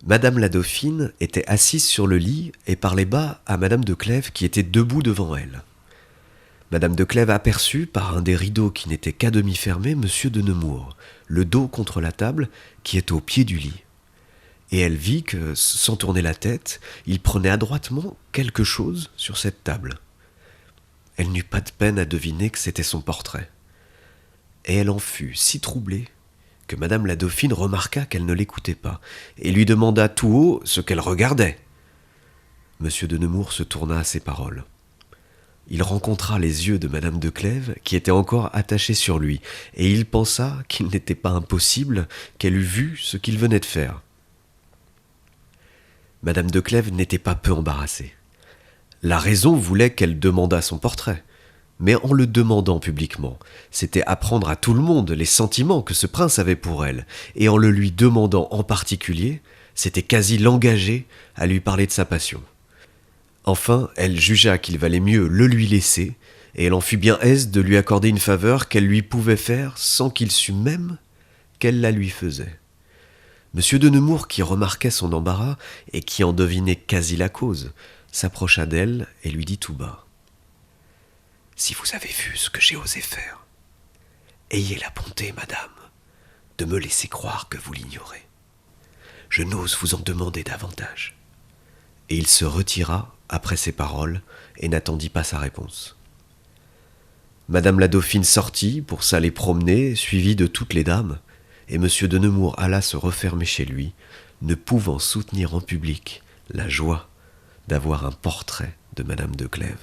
Madame la Dauphine était assise sur le lit et parlait bas à Madame de Clèves qui était debout devant elle. Madame de Clèves aperçut, par un des rideaux qui n'était qu'à demi fermé, Monsieur de Nemours, le dos contre la table, qui est au pied du lit. Et elle vit que, sans tourner la tête, il prenait adroitement quelque chose sur cette table. Elle n'eut pas de peine à deviner que c'était son portrait. Et elle en fut si troublée que Madame la Dauphine remarqua qu'elle ne l'écoutait pas, et lui demanda tout haut ce qu'elle regardait. Monsieur de Nemours se tourna à ces paroles. Il rencontra les yeux de Madame de Clèves, qui étaient encore attachés sur lui, et il pensa qu'il n'était pas impossible qu'elle eût vu ce qu'il venait de faire. Madame de Clèves n'était pas peu embarrassée. La raison voulait qu'elle demandât son portrait, mais en le demandant publiquement, c'était apprendre à tout le monde les sentiments que ce prince avait pour elle, et en le lui demandant en particulier, c'était quasi l'engager à lui parler de sa passion. Enfin, elle jugea qu'il valait mieux le lui laisser, et elle en fut bien aise de lui accorder une faveur qu'elle lui pouvait faire sans qu'il sût même qu'elle la lui faisait. Monsieur de Nemours, qui remarquait son embarras et qui en devinait quasi la cause, s'approcha d'elle et lui dit tout bas : « Si vous avez vu ce que j'ai osé faire, ayez la bonté, madame, de me laisser croire que vous l'ignorez. Je n'ose vous en demander davantage. » Et il se retira après ces paroles et n'attendit pas sa réponse. Madame la Dauphine sortit pour s'aller promener, suivie de toutes les dames, et Monsieur de Nemours alla se refermer chez lui, ne pouvant soutenir en public la joie d'avoir un portrait de Madame de Clèves.